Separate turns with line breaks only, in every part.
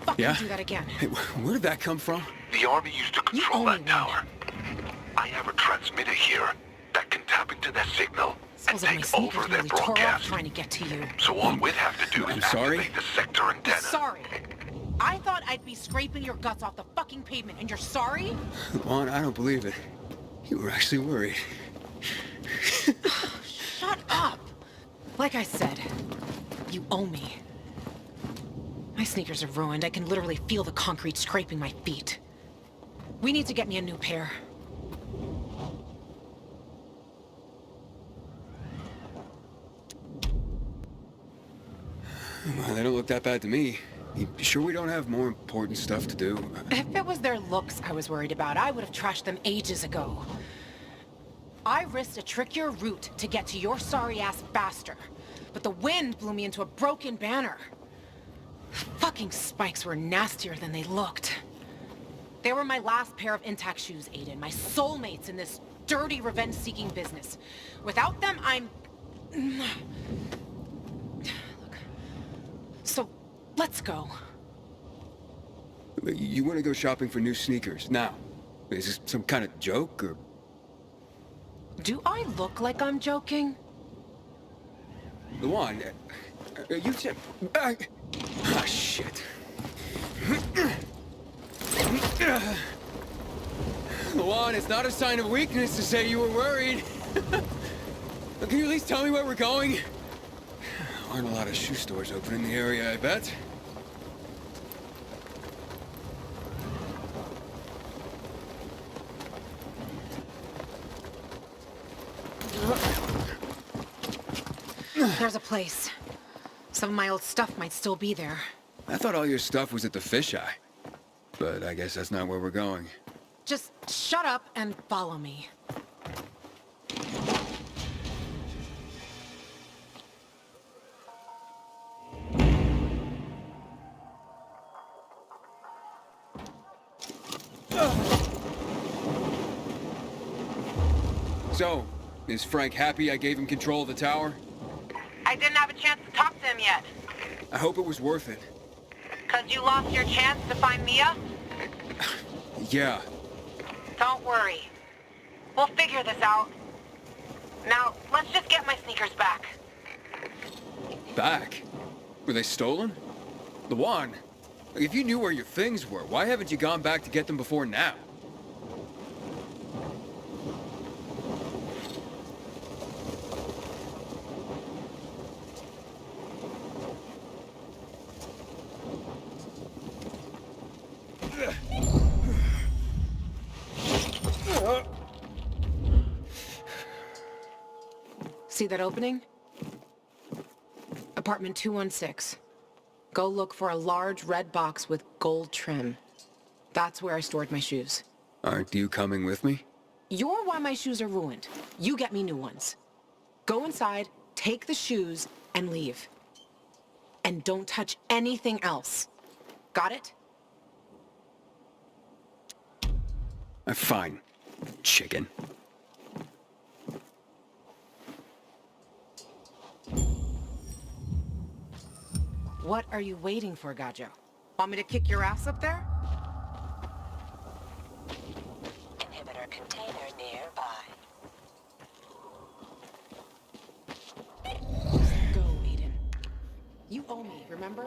fucking do that again.
Hey, where did that come from?
The army used to control that tower. I have a transmitter here that can tap into their signal and
Smells like my
take
sneakers
over their
nearly tore off
broadcast.
trying to get to you.
So all we'd have to do is
I'm sorry?
activate the sector antenna.
Sorry. I thought I'd be scraping your guts off the fucking pavement, and you're sorry?
Juan, I don't believe it. You were actually worried.
Shut up. Like I said, you owe me. My sneakers are ruined. I can literally feel the concrete scraping my feet. We need to get me a new pair.
Well, they don't look that bad to me. You sure we don't have more important stuff to do?
If it was their looks I was worried about, I would have trashed them ages ago. I risked a trickier route to get to your sorry-ass bastard, but the wind blew me into a broken banner. Fucking spikes were nastier than they looked. They were my last pair of intact shoes, Aiden. My soulmates in this dirty revenge-seeking business. Without them, I'm... Look. So, let's go.
You want to go shopping for new sneakers now? Is this some kind of joke, or...?
Do I look like I'm joking?
Luan, you said... Ah, shit. Luan, it's not a sign of weakness to say you were worried. Can you at least tell me where we're going? Aren't a lot of shoe stores open in the area, I bet.
There's a place. Some of my old stuff might still be there.
I thought all your stuff was at the fisheye. But I guess that's not where we're going.
Just shut up and follow me.
So, is Frank happy I gave him control of the tower?
I didn't have a chance to talk to him yet.
I hope it was worth it.
'Cause you lost your chance to find Mia?
Yeah.
Don't worry. We'll figure this out. Now, let's just get my sneakers back.
Back? Were they stolen? Luan, if you knew where your things were, why haven't you gone back to get them before now?
See that opening? Apartment 216. Go look for a large red box with gold trim. That's where I stored my shoes.
Aren't you coming with me?
You're why my shoes are ruined. You get me new ones. Go inside, take the shoes, and leave. And don't touch anything else. Got it?
Fine. Chicken.
What are you waiting for, Gajo? Want me to kick your ass up there?
Inhibitor container nearby.
Go, Aiden. You owe me, remember?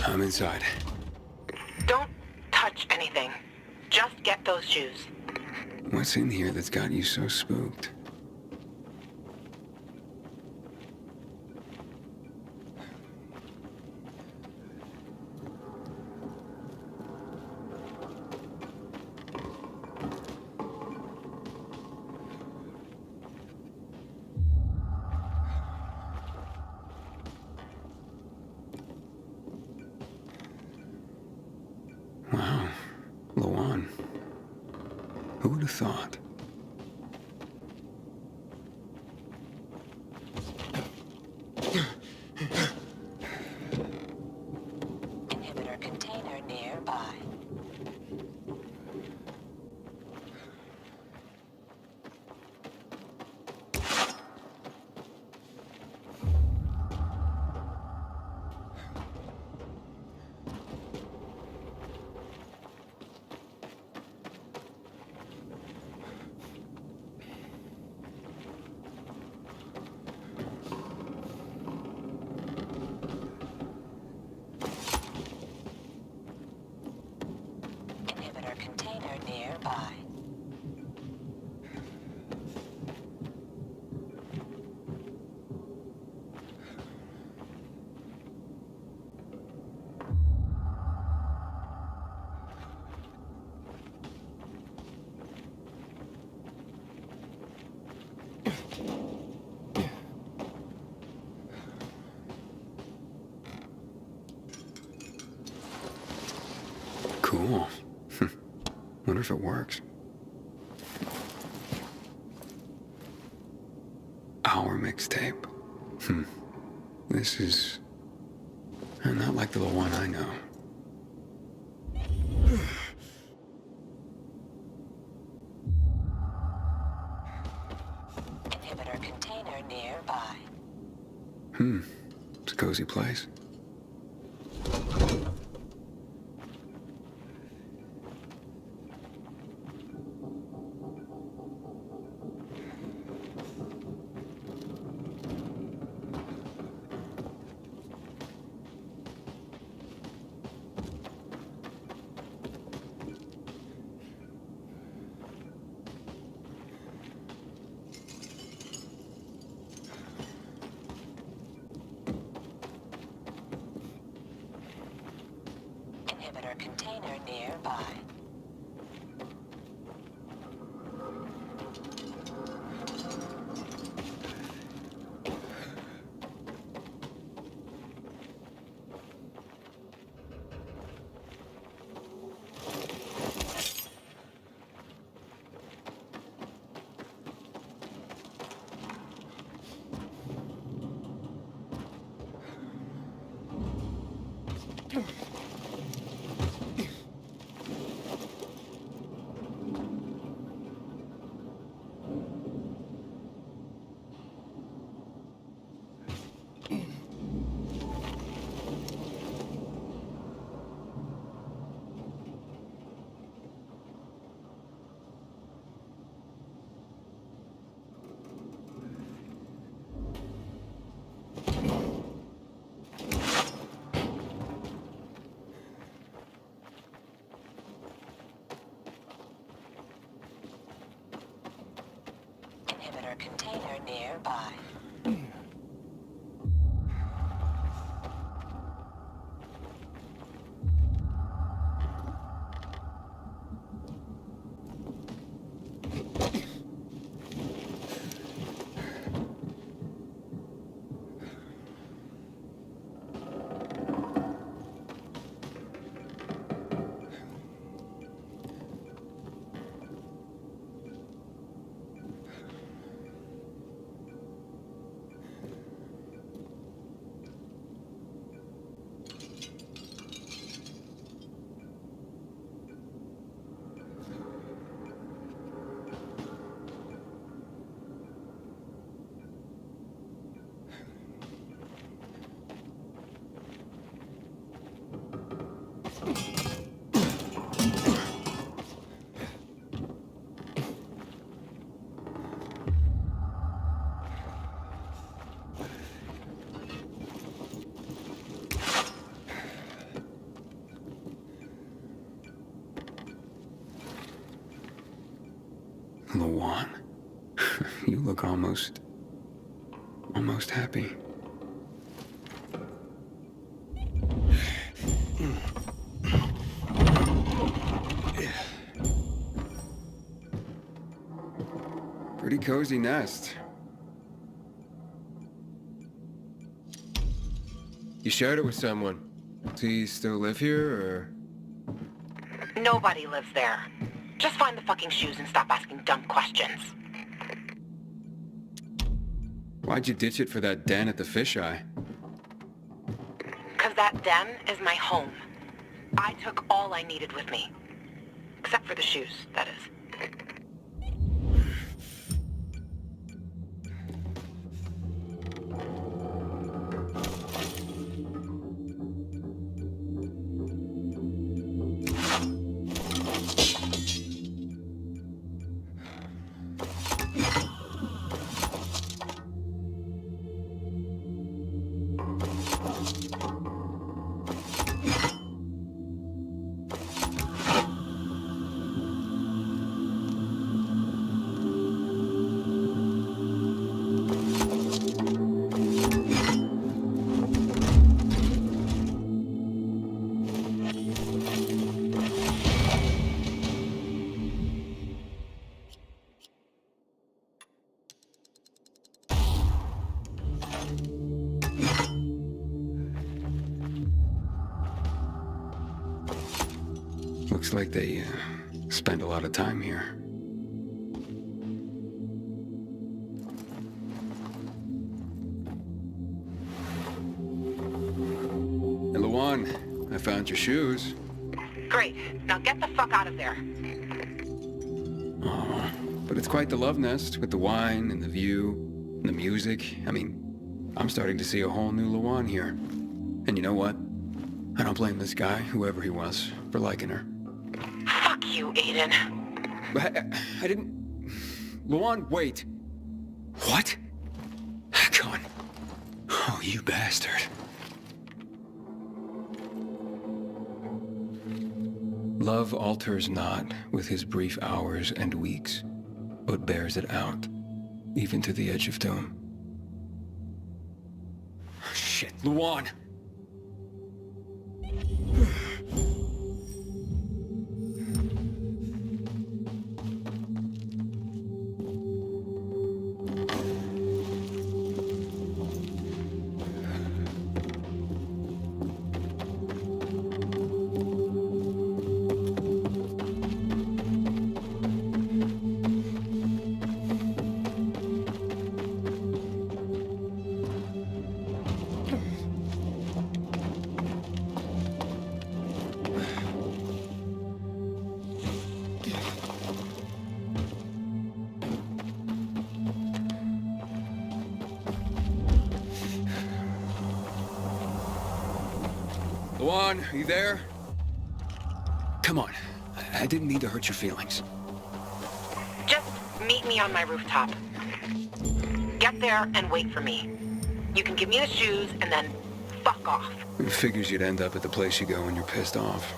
I'm inside.
Don't touch anything. Just get those shoes.
What's in here that's got you so spooked? Wow, Lawan. Who would have thought?
Inhibitor container nearby. Inhibitor container nearby.
Cool. Wonder if it works. Our mixtape. This is not like the one I know.
Inhibitor container nearby.
It's a cozy place.
Inhibitor container nearby. Inhibitor container nearby.
Lawan, you look almost happy. Pretty cozy nest. You shared it with someone. Does he still live here, or...?
Nobody lives there. Just find the fucking shoes and stop asking dumb questions.
Why'd you ditch it for that den at the fisheye?
'Cause that den is my home. I took all I needed with me. Except for the shoes, that is.
Looks like they spend a lot of time here. Hey, Lawan, I found your shoes.
Great. Now get the fuck out of there.
Oh, but it's quite the love nest with the wine and the view and the music. I mean, I'm starting to see a whole new Lawan here. And you know what? I don't blame this guy, whoever he was, for liking her.
Fuck you, Aiden.
But I didn't... Lawan, wait. What? Hakon. Oh, you bastard. Love alters not with his brief hours and weeks, but bears it out, even to the edge of doom. Shit, Lawan! Lawan, are you there? Come on. I didn't mean to hurt your feelings.
Just meet me on my rooftop. Get there and wait for me. You can give me the shoes and then fuck off.
It figures you'd end up at the place you go when you're pissed off.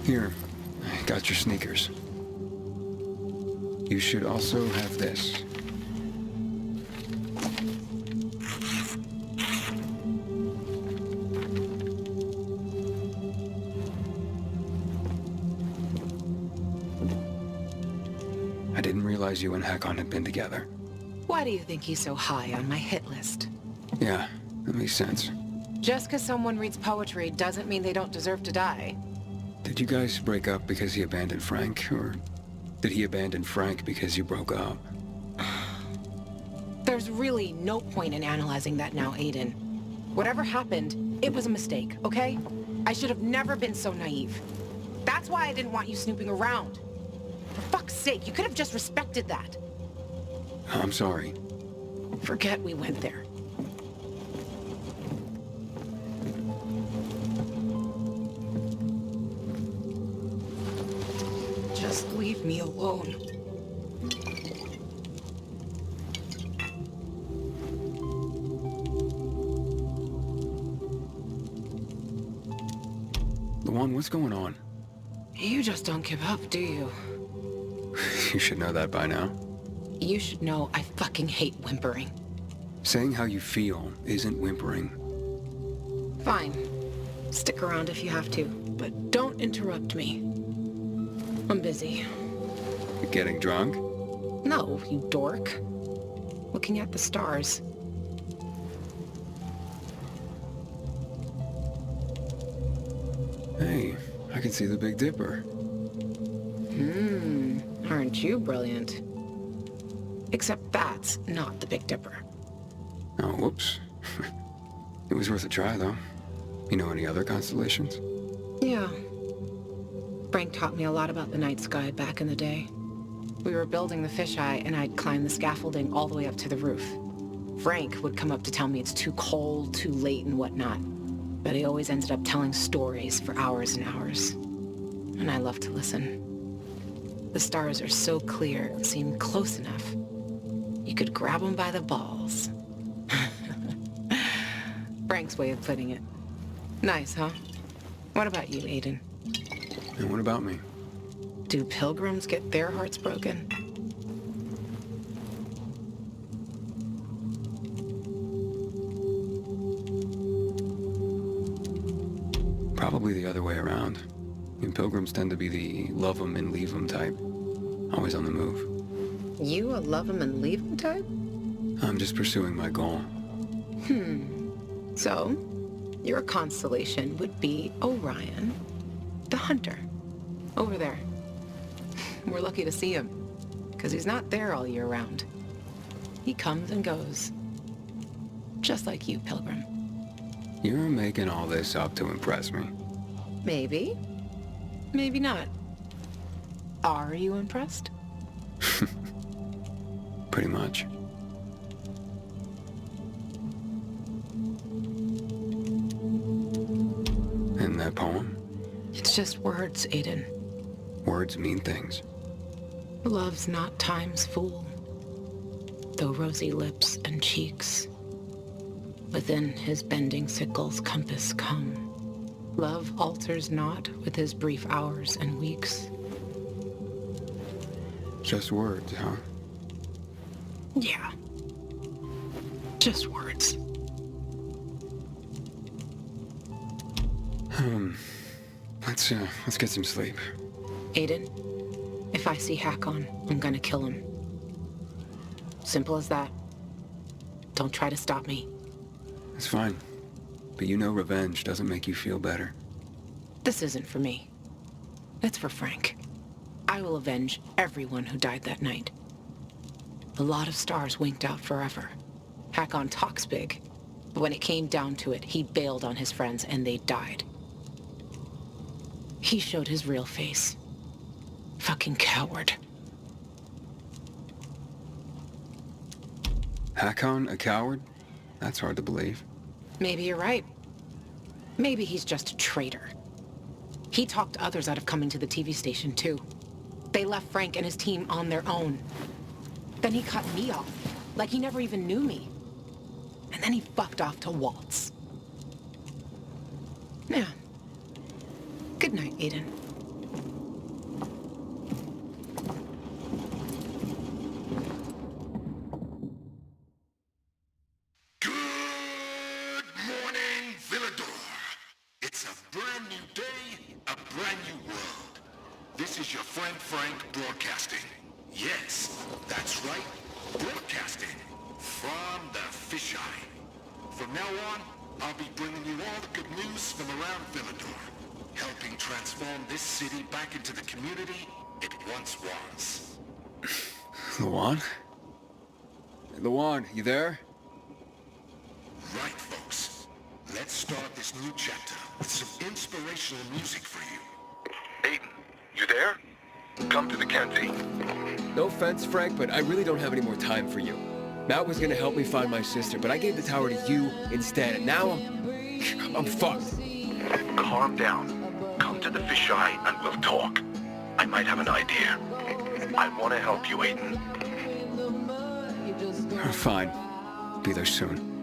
Here, I got your sneakers. You should also have this. I didn't realize you and Hakon had been together.
Why do you think he's so high on my hit list?
Yeah, that makes sense.
Just because someone reads poetry doesn't mean they don't deserve to die.
Did you guys break up because he abandoned Frank, or did he abandon Frank because you broke up?
There's really no point in analyzing that now, Aiden. Whatever happened, it was a mistake, okay? I should have never been so naive. That's why I didn't want you snooping around. For fuck's sake, you could have just respected that.
I'm sorry.
Forget we went there. Just leave me alone.
Luan, what's going on?
You just don't give up, do you?
You should know that by now.
You should know I fucking hate whimpering.
Saying how you feel isn't whimpering.
Fine. Stick around if you have to, but don't interrupt me. I'm busy.
You getting drunk?
No, you dork. Looking at the stars.
Hey, I can see the Big Dipper.
Aren't you brilliant? Except that's not the Big Dipper.
Oh, whoops. It was worth a try, though. You know any other constellations?
Yeah. Frank taught me a lot about the night sky back in the day. We were building the fisheye, and I'd climb the scaffolding all the way up to the roof. Frank would come up to tell me it's too cold, too late, and whatnot. But he always ended up telling stories for hours and hours. And I love to listen. The stars are so clear, it seemed close enough. You could grab them by the balls. Frank's way of putting it. Nice, huh? What about you, Aiden?
And what about me?
Do pilgrims get their hearts broken?
Probably the other way around. Pilgrims tend to be the love 'em and leave 'em type. Always on the move.
You a love 'em and leave 'em type?
I'm just pursuing my goal.
So, your constellation would be Orion, the hunter. Over there. We're lucky to see him, because he's not there all year round. He comes and goes. Just like you, Pilgrim.
You're making all this up to impress me.
Maybe. Maybe not. Are you impressed?
Pretty much. And that poem?
It's just words, Aiden.
Words mean things.
Love's not time's fool, though rosy lips and cheeks within his bending sickle's compass come. Love alters not with his brief hours and weeks.
Just words, huh?
Yeah. Just words.
Let's get some sleep.
Aiden, if I see Hakon, I'm gonna kill him. Simple as that. Don't try to stop me.
It's fine. But you know revenge doesn't make you feel better.
This isn't for me. It's for Frank. I will avenge everyone who died that night. A lot of stars winked out forever. Hakon talks big, but when it came down to it, he bailed on his friends and they died. He showed his real face. Fucking coward.
Hakon, a coward? That's hard to believe.
Maybe you're right. Maybe he's just a traitor. He talked others out of coming to the TV station, too. They left Frank and his team on their own. Then he cut me off, like he never even knew me. And then he fucked off to waltz. Yeah. Good night, Aiden.
Good morning, Villador. It's a brand new day, a brand new world. This is your friend Frank broadcasting. Yes, that's right, broadcasting from the fisheye. From now on, I'll be bringing you all the good news from around Villador, helping transform this city back into the community it once was.
Luan? Luan, you there?
Right, folks. Let's start this new chapter with some inspirational music for you. Aiden, you there? Come to the canteen.
No offense, Frank, but I really don't have any more time for you. Matt was gonna help me find my sister, but I gave the tower to you instead, and now I'm fucked.
Calm down. Come to the fisheye and we'll talk. I might have an idea. I want to help you, Aiden.
Fine. Be there soon.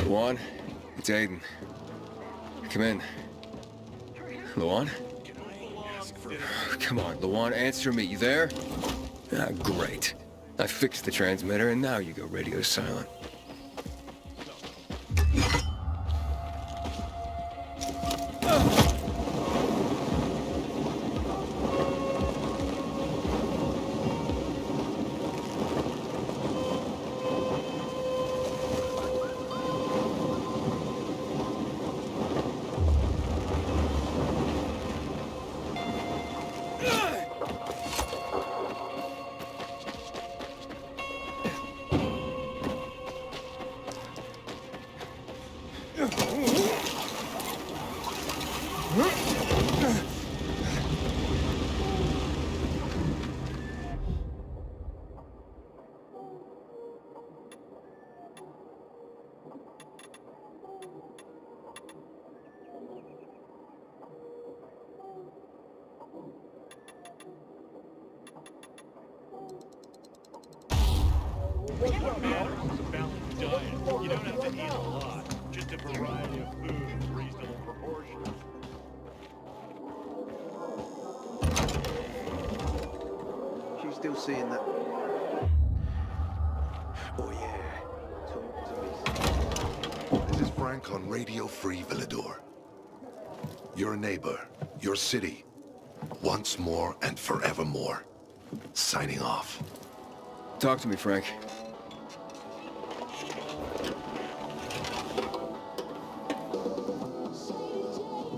Luan, it's Aiden. Come in. Luan? Come on, Luan, answer me. You there? Ah, great. I fixed the transmitter, and now you go radio silent.
What matters is a balanced diet. You don't have to eat a lot, just a variety of food in reasonable proportions.
She's still seeing that. Oh yeah. Talk to me.
This is Frank on Radio Free Villador. Your neighbor, your city. Once more and forevermore. Signing off.
Talk to me, Frank.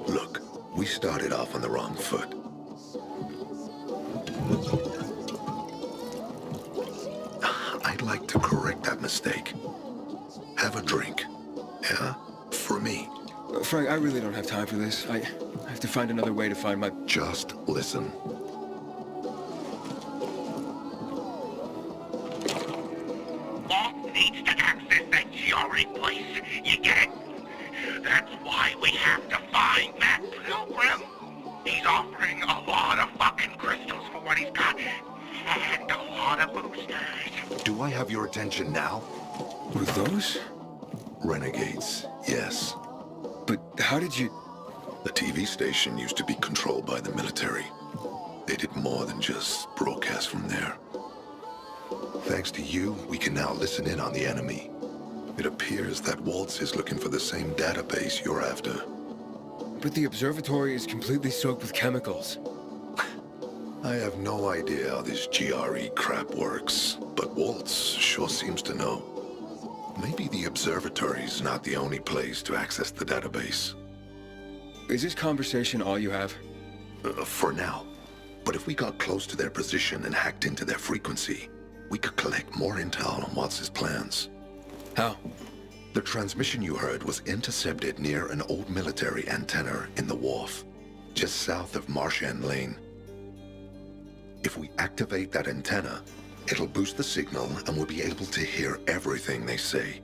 Look, we started off on the wrong foot. I'd like to correct that mistake. Have a drink. Yeah? For me.
Frank, I really don't have time for this. I have to find another way to find my...
Just listen.
Walt needs to access that GRE place. You get it? That's why we have to find that pilgrim. He's offering a lot of fucking crystals for what he's got. And a lot of boosters.
Do I have your attention now?
With those?
Renegades, yes.
But how did you...
The TV station used to be controlled by the military. They did more than just broadcast from there. Thanks to you, we can now listen in on the enemy. It appears that Waltz is looking for the same database you're after.
But the observatory is completely soaked with chemicals.
I have no idea how this GRE crap works, but Waltz sure seems to know. Maybe the observatory's not the only place to access the database.
Is this conversation all you have?
For now. But if we got close to their position and hacked into their frequency, we could collect more intel on Waltz's plans.
How?
The transmission you heard was intercepted near an old military antenna in the wharf, just south of Marsh End Lane. If we activate that antenna, it'll boost the signal and we'll be able to hear everything they say.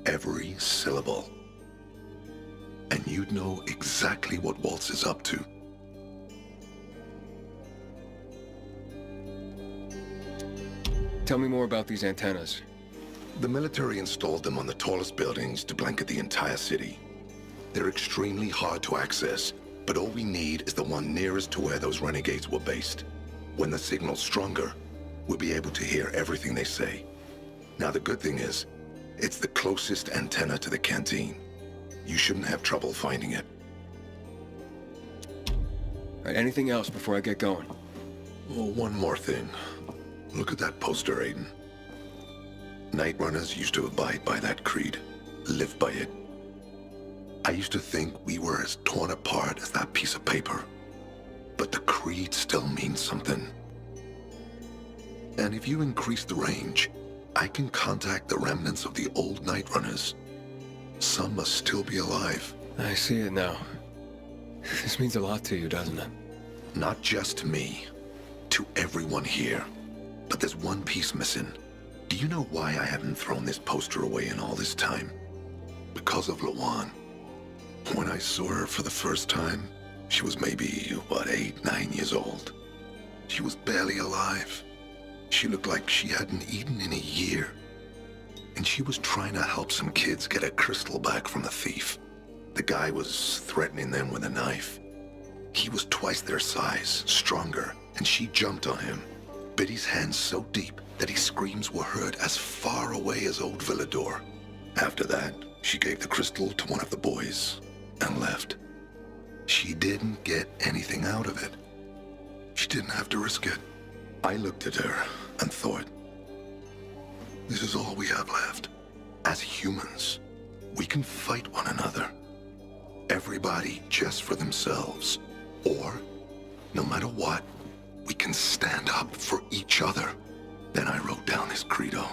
Every syllable. And you'd know exactly what Waltz is up to.
Tell me more about these antennas.
The military installed them on the tallest buildings to blanket the entire city. They're extremely hard to access, but all we need is the one nearest to where those renegades were based. When the signal's stronger, we'll be able to hear everything they say. Now the good thing is, it's the closest antenna to the canteen. You shouldn't have trouble finding it.
All right, anything else before I get going?
Oh, one more thing. Look at that poster, Aiden. Night Runners used to abide by that creed, live by it. I used to think we were as torn apart as that piece of paper. But the creed still means something. And if you increase the range, I can contact the remnants of the old Night Runners. Some must still be alive.
I see it now. This means a lot to you, doesn't it?
Not just to me, to everyone here. But there's one piece missing. Do you know why I haven't thrown this poster away in all this time? Because of Lawan. When I saw her for the first time, she was maybe, 8, 9 years old. She was barely alive. She looked like she hadn't eaten in a year. And she was trying to help some kids get a crystal back from the thief. The guy was threatening them with a knife. He was twice their size, stronger, and she jumped on him, bit his hands so deep that his screams were heard as far away as Old Villador. After that, she gave the crystal to one of the boys and left. She didn't get anything out of it. She didn't have to risk it. I looked at her and thought, this is all we have left. As humans, we can fight one another. Everybody just for themselves. Or, no matter what, we can stand up for each other. Then I wrote down this credo.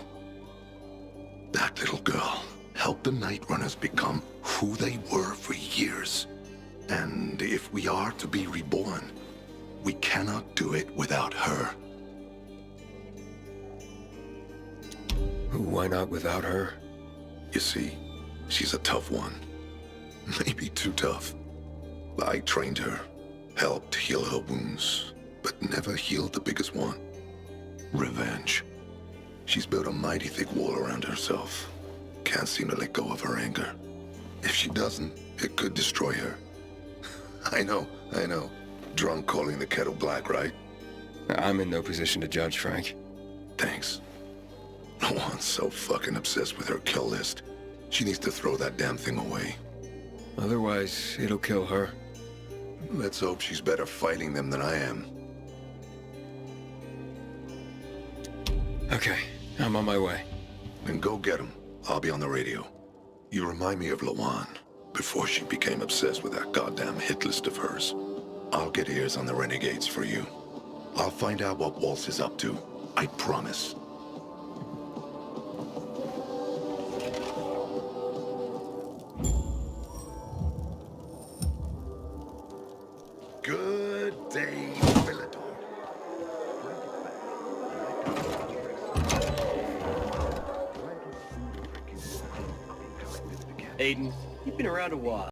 That little girl helped the Night Runners become who they were for years. And if we are to be reborn, we cannot do it without her.
Why not without her?
You see, she's a tough one. Maybe too tough. I trained her, helped heal her wounds, but never healed the biggest one. Revenge. She's built a mighty thick wall around herself. Can't seem to let go of her anger. If she doesn't, it could destroy her. I know. Drunk calling the kettle black, right?
I'm in no position to judge, Frank.
Thanks. Lawan's so fucking obsessed with her kill list. She needs to throw that damn thing away.
Otherwise, it'll kill her.
Let's hope she's better fighting them than I am.
Okay, I'm on my way.
Then go get him. I'll be on the radio. You remind me of Lawan, before she became obsessed with that goddamn hit list of hers. I'll get ears on the renegades for you. I'll find out what Waltz is up to. I promise. Good day, Villador.
Aiden, you've been around a while.